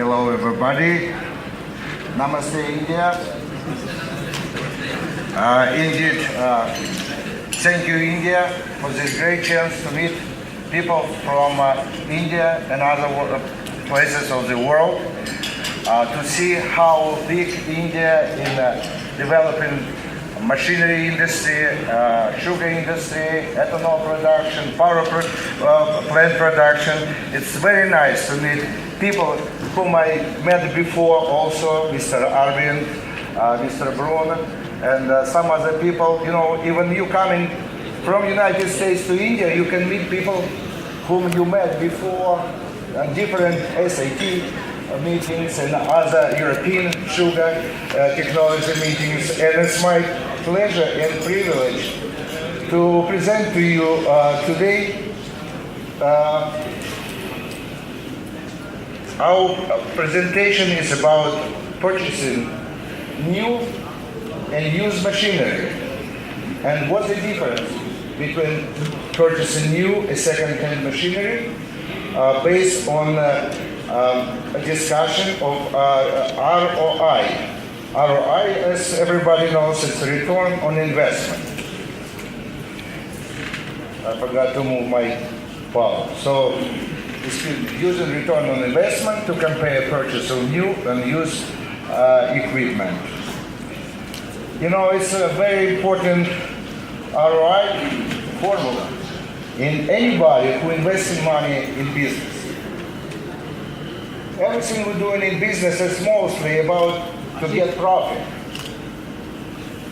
Hello everybody. Namaste India. Indeed, thank you India for this great chance to meet people from India and other places of the world, to see how big India in developing machinery industry, sugar industry, ethanol production, power plant production. It's very nice to meet people whom I met before also, Mr. Arvin, Mr. Bruno, and some other people. You know, even you coming from United States to India, you can meet people whom you met before at different SAT meetings and other European sugar technology meetings. And it's my pleasure and privilege to present to you today our presentation is about purchasing new and used machinery and what's the difference between purchasing new and second-hand machinery based on a discussion of ROI. ROI, as everybody knows, it's return on investment. I forgot to move my power. So it's using return on investment to compare purchase of new and used equipment. You know, it's a very important ROI formula in anybody who invests money in business. Everything we're doing in business is mostly about to get profit.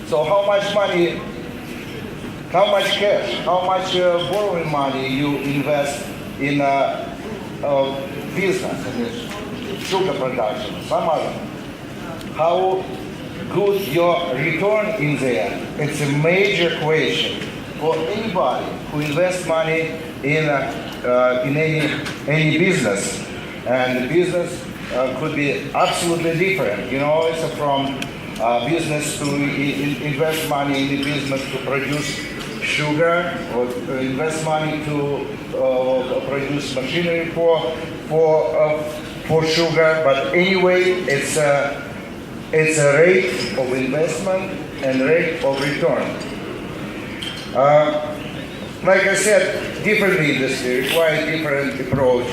So how much money, how much cash, how much borrowing money you invest in business, in sugar production, some other. How good your return in there, it's a major question for anybody who invests money in any business. And the business could be absolutely different. You know, it's from business to invest money in the business to produce sugar, or invest money to produce machinery for sugar. But anyway, it's a rate of investment and rate of return. Like I said, different industry require different approach.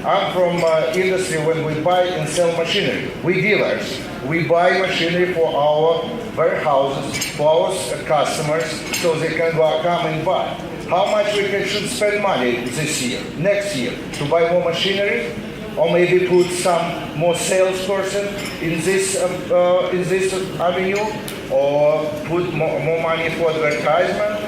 I'm from industry when we buy and sell machinery. We dealers. We buy machinery for our warehouses, for our customers, so they can come and buy. How much we should spend money this year, next year, to buy more machinery, or maybe put some more salesperson in this avenue, or put more money for advertisement,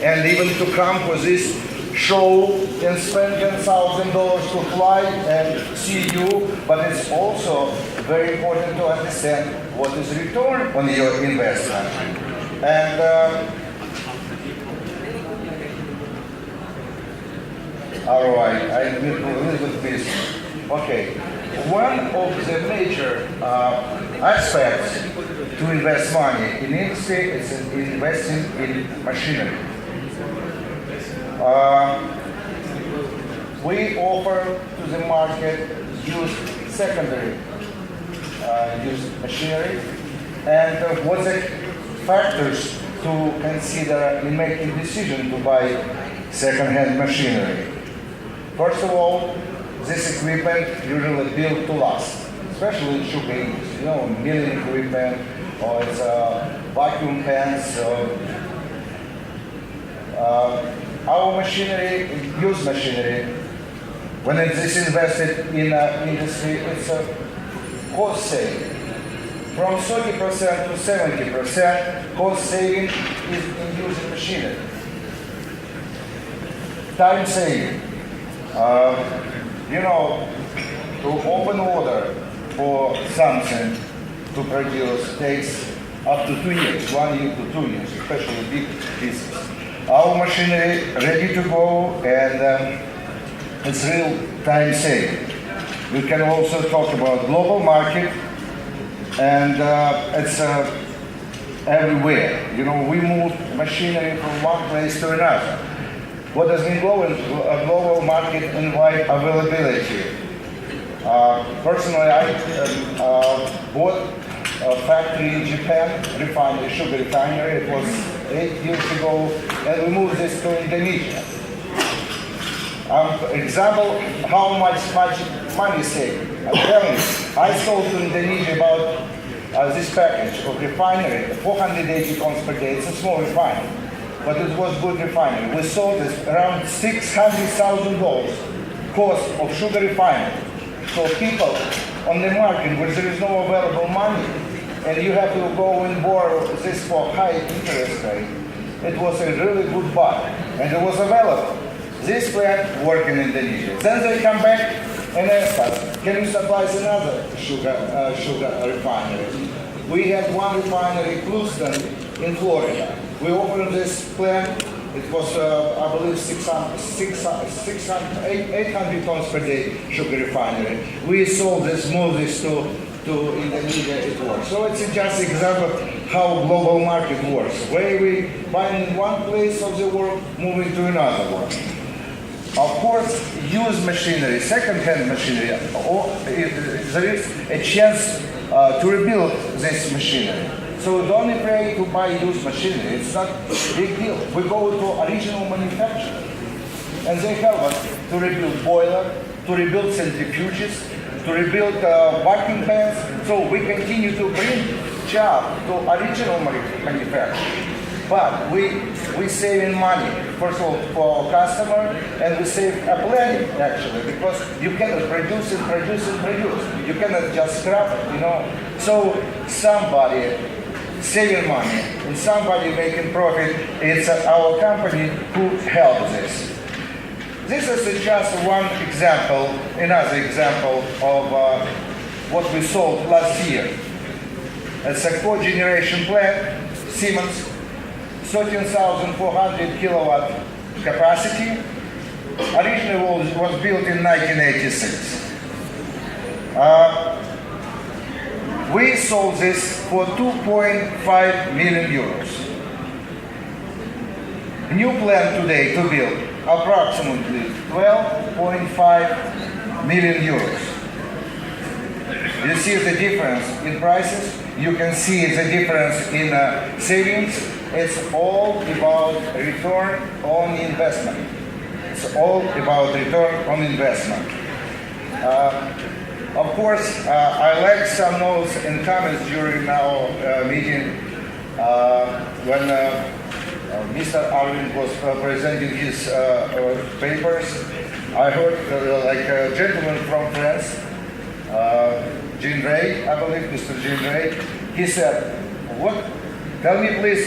and even to come for this show and spend $10,000 to fly and see you, but it's also very important to understand what is return on your investment. And ROI, I will a little bit busy. Okay, one of the major aspects to invest money in industry is investing in machinery. We offer to the market used secondary used machinery, and what the factors to consider in making decision to buy second-hand machinery. First of all, this equipment usually built to last, especially in sugar industry. You know, milling equipment, or it's vacuum pans. Our machinery, used machinery, when it is invested in industry, it's a cost saving. From 30% to 70% cost saving is in using machinery. Time saving. You know, to open order for something to produce takes up to 2 years, 1 year to 2 years, especially big pieces. Our machinery ready to go, and it's real time saving. We can also talk about global market, and it's everywhere. You know, we move machinery from one place to another. What does mean global market and wide availability? Personally, I bought a factory in Japan, sugar refinery. It was 8 years ago, and we moved this to Indonesia. Example, how much money saved. I sold to Indonesia about this package of refinery, 480 tons per day. It's a small refinery, but it was good refinery. We sold this around $600,000 cost of sugar refinery. So people on the market where there is no available money, and you have to go and borrow this for high interest rate, it was a really good buy, and it was available. This plant worked in Indonesia. Then they come back and ask us, can you supply us another sugar refinery? We had one refinery, Clewiston, in Florida. We opened this plant. It was, I believe, 800 tons per day sugar refinery. We sold this, moved this to Indonesia, it works. So it's just an example how global market works. Where we buy in one place of the world, moving to another one. Of course, used machinery, second-hand machinery, there is a chance to rebuild this machinery. So don't afraid to buy used machinery. It's not a big deal. We go to original manufacturer, and they help us to rebuild boiler, to rebuild centrifuges, to rebuild vacuum pans. So we continue to bring job to original manufacturing. But we saving money, first of all, for our customer, and we save a planning, actually, because you cannot produce and produce and produce. You cannot just scrap, So somebody saving money and somebody making profit, it's our company who helps this. This is just one example, another example of what we sold last year. It's a cogeneration plant, Siemens, 13,400 kilowatt capacity. Originally was built in 1986. We sold this for 2.5 million euros. New plan today to build approximately 12.5 million euros. You see the difference in prices. You can see the difference in savings. It's all about return on investment. It's all about return on investment. Of course, I like some notes and comments during our meeting when Mr. Arvind was presenting his papers. I heard a gentleman from France, Jean Ray, I believe, Mr. Jean Ray. He said, tell me please,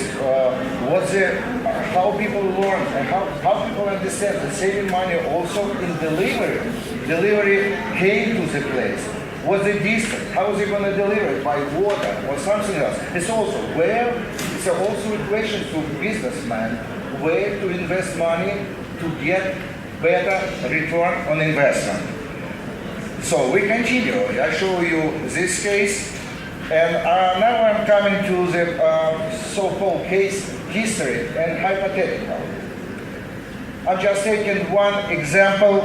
how people learn and how people understand that saving money also in delivery. Delivery came to the place. What's the distance? How is it going to deliver it? By water or something else? It's also it's also a question to businessmen where to invest money to get better return on investment. So we continue. I show you this case. And now I'm coming to the so-called case history and hypothetical. I've just taken one example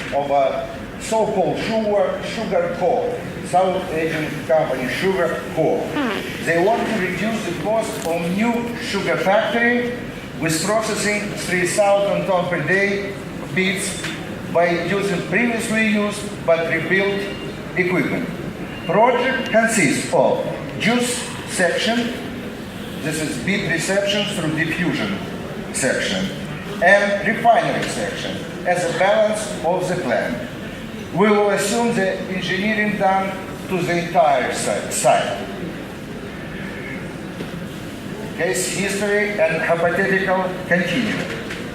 of a so-called Sugar Co. South Asian company, Sugar Co. They want to reduce the cost of new sugar factory with processing 3,000 tons per day beets by using previously used but rebuilt equipment. Project consists of juice section, this is beet reception through diffusion section, and refinery section as a balance of the plant. We will assume the engineering done to the entire site. Case history and hypothetical continue.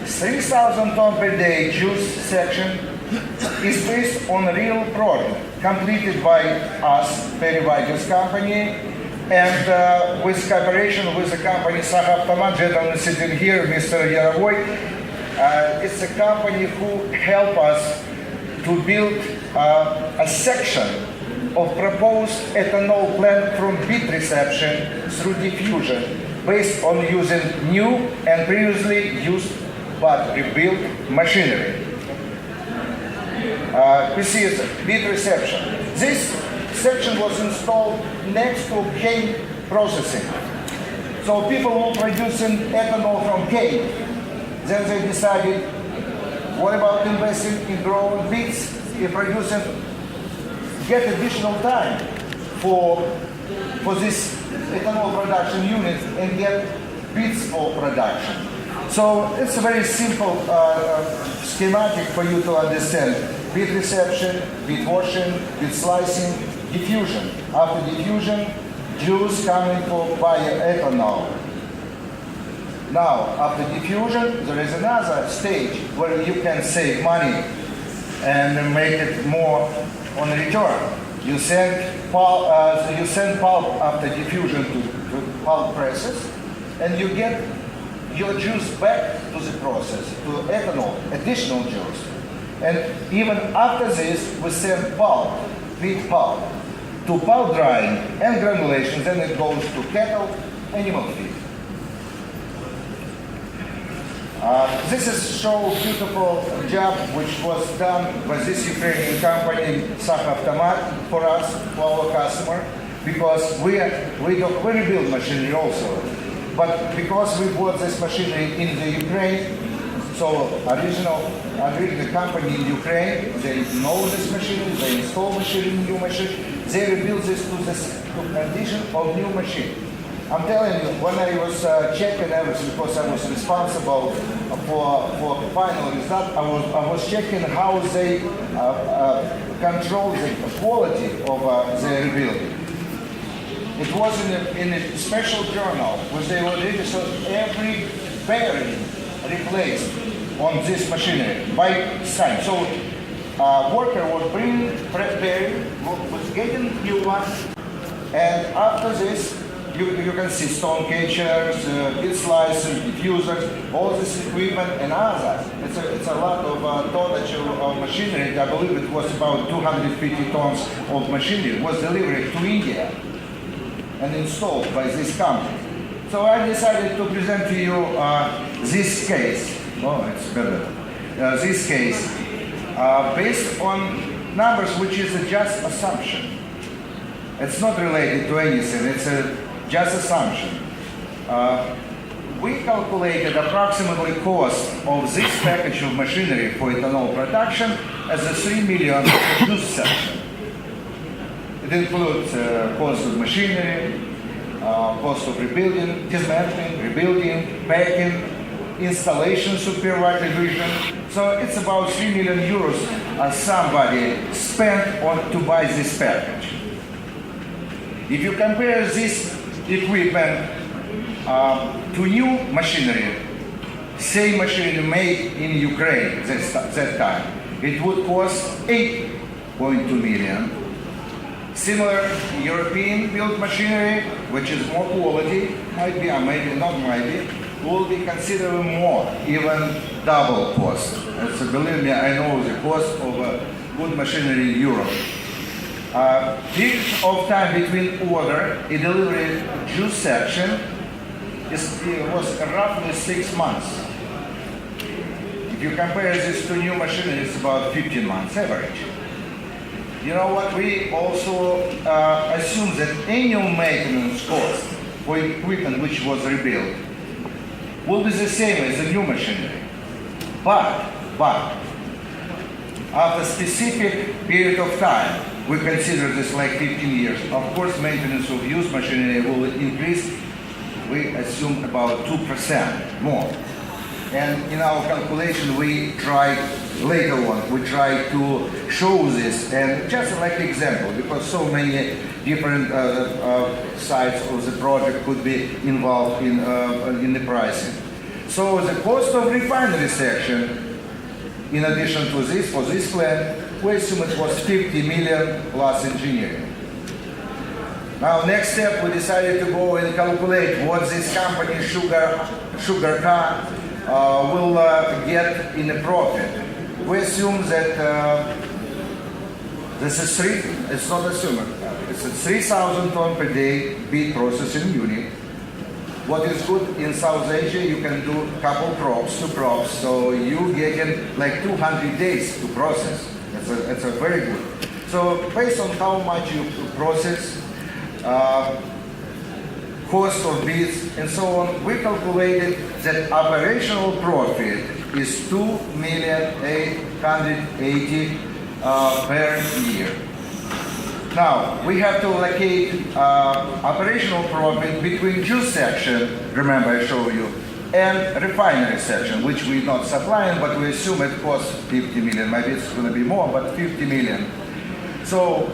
3,000 tons per day juice section is based on a real project completed by us, Perivagis company, and with cooperation with the company Sahavtomat, gentleman sitting here, Mr. Yarovoy. It's a company who helped us to build a section of proposed ethanol plant from beet reception through diffusion based on using new and previously used but rebuilt machinery. receives beet reception. This section was installed next to cane processing. So people were producing ethanol from cane. Then they decided, what about investing in growing beets, in producing, get additional time for this ethanol production unit and get beets for production. So it's a very simple schematic for you to understand. Beet reception, beet washing, beet slicing, diffusion. After diffusion, juice coming via ethanol. Now, after diffusion, there is another stage where you can save money and make it more on return. You send pulp after diffusion to pulp presses, and you get your juice back to the process, to ethanol, additional juice. And even after this, we send pulp, wheat pulp, to pulp drying and granulation, then it goes to cattle, animal feed. This is so beautiful job which was done by this Ukrainian company, Sahavtomat, for us, for our customer, because we rebuild machinery also. But because we bought this machinery in the Ukraine, so original company in Ukraine, they know this machinery, they install machinery, new machine, they rebuild this to condition of new machine. I'm telling you, when I was checking everything, because I was responsible for the final result, I was checking how they control the quality of their rebuilding. It was in a special journal where they already saw every bearing replaced on this machinery by sign. So worker was bringing bearing, was getting new one, and after this, you can see stone catchers, beet slicers, diffusers, all this equipment and others. It's a lot of tonnage of machinery. I believe it was about 250 tons of machinery was delivered to India and installed by this company. So I decided to present to you this case. Oh, it's better. This case based on numbers, which is a just assumption. It's not related to anything. It's a just assumption. We calculated approximately cost of this package of machinery for ethanol production as a 3 million juice section. It includes cost of machinery, cost of rebuilding, dismantling, rebuilding, packing, installation, supervision. So it's about 3 million euros somebody spent on to buy this package. If you compare this equipment to new machinery, same machinery made in Ukraine that time, it would cost 8.2 million. Similar European built machinery, which is more quality, might be, or maybe not might be, will be considerably more, even double cost. So believe me, I know the cost of good machinery in Europe. Period of time between order and delivery juice section was roughly 6 months. If you compare this to new machinery, it's about 15 months average. You know what? We also assume that annual maintenance cost for equipment which was rebuilt will be the same as the new machinery. But after specific period of time, we consider this like 15 years. Of course, maintenance of used machinery will increase, we assume about 2% more. And in our calculation, we tried later on, we tried to show this, and just like example, because so many different sides of the project could be involved in the pricing. So the cost of refinery section, in addition to this, for this plant, we assume it was 50 million plus engineering. Now, next step, we decided to go and calculate what this company, Sugar Car, will get in a profit. We assume that this is it's not assuming, it's a 3,000 ton per day beet processing unit. What is good in South Asia, you can do couple crops, 2 crops, so you get like 200 days to process. It's a very good. So based on how much you process, cost of bids, and so on, we calculated that operational profit is $2,880,000 per year. Now, we have to allocate operational profit between juice section, remember I showed you, and refinery section, which we're not supplying, but we assume it costs 50 million. Maybe it's going to be more, but 50 million. So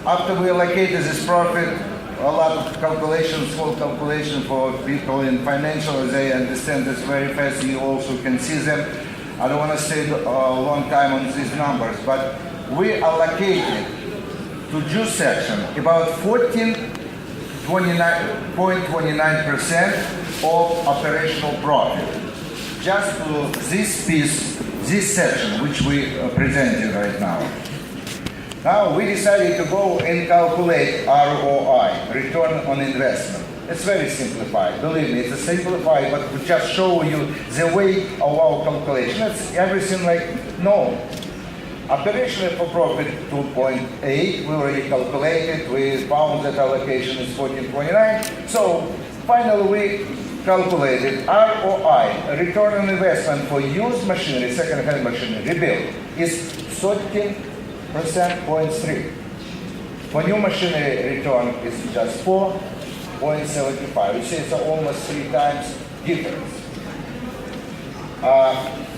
after we allocated this profit, a lot of calculations, full calculation for people in financial, they understand this very fast. You also can see them. I don't want to stay a long time on these numbers, but we allocated to juice section about 14.29% of operational profit. Just to this piece, this section, which we present you right now. Now we decided to go and calculate ROI, return on investment. It's very simplified. Believe me, it's simplified, but we just show you the way of our calculation. It's everything like no. Operational for profit 2.8. We already calculated. We found that allocation is 14.29. So finally, we calculated ROI, return on investment for used machinery, second-hand machinery, rebuild, is 13.3%. For new machinery, return is just 4.75. You see, it's almost 3 times difference.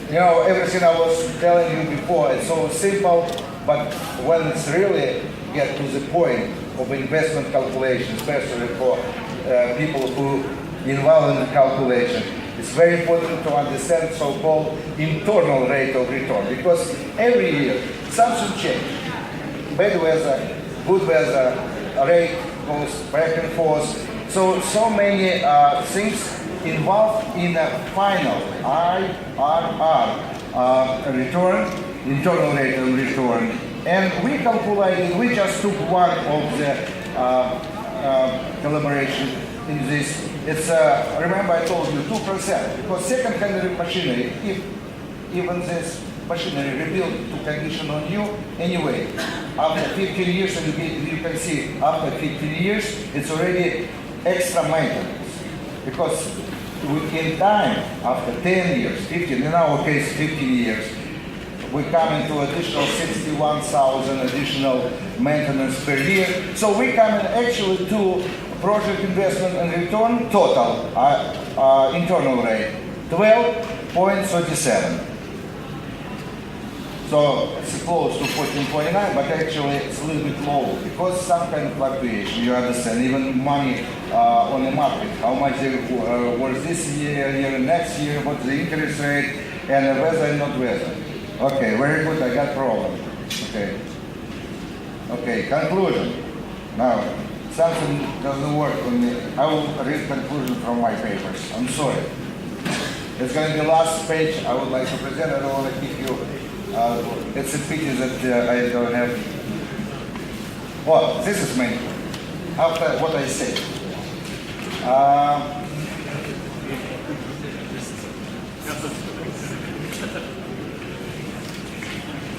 You know, everything I was telling you before, it's so simple, but when it's really get to the point of investment calculation, especially for people who involved in the calculation, it's very important to understand so-called internal rate of return, because every year something changes. Bad weather, good weather, rate goes back and forth. So many things involved in a final IRR return, internal rate of return. And we calculated, we just took one of the collaboration in this. It's, remember I told you, 2%, because second-hand machinery, if even this machinery rebuilt to condition on you, anyway, after 15 years, and you can see, after 15 years, it's already extra maintenance. Because in time, after 10 years, 15, in our case 15 years, we come into additional 61,000 additional maintenance per year. So we come in actually to project investment and return total internal rate 12.37. So it's close to 14.29, but actually it's a little bit low because some kind of fluctuation. You understand, even money on the market, how much they was this year, next year, what's the interest rate, and whether and not whether. Okay, very good. I got problem. Okay. Okay. Conclusion. Now, something doesn't work for me. I will read conclusion from my papers. I'm sorry. It's going to be the last page I would like to present. I don't want to keep you. It's a pity that I don't have. Well, this is main. After what I said.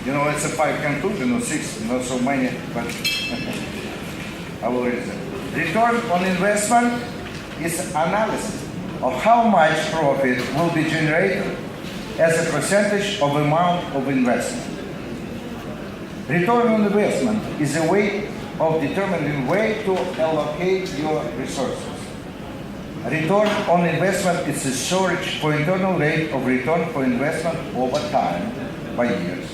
You know, it's a 5 conclusion or 6, not so many, but I will read them. Return on investment is analysis of how much profit will be generated as a percentage of amount of investment. Return on investment is a way of determining where to allocate your resources. Return on investment is a search for internal rate of return for investment over time by years.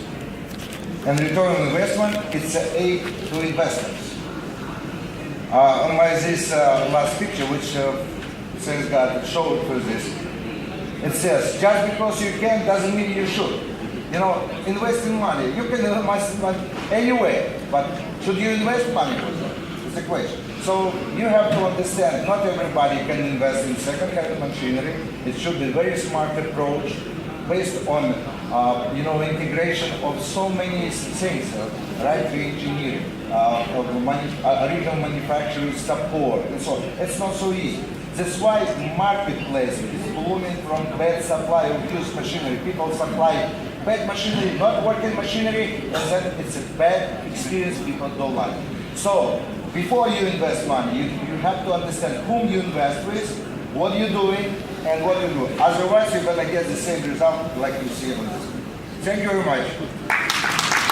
And return on investment, it's an aid to investors. On this last picture, which says God showed for this, it says, just because you can doesn't mean you should. You know, investing money, you can invest money anyway, but should you invest money with it? It's a question. So you have to understand, not everybody can invest in second-hand machinery. It should be a very smart approach based on integration of so many things, right re-engineering, original manufacturing support, and so on. It's not so easy. That's why marketplace is blooming from bad supply of used machinery. People supply bad machinery, not working machinery, and then it's a bad experience people don't like. So before you invest money, you have to understand whom you invest with, what you're doing, and what you do. Otherwise, you're gonna get the same result like you see on this. Thank you very much.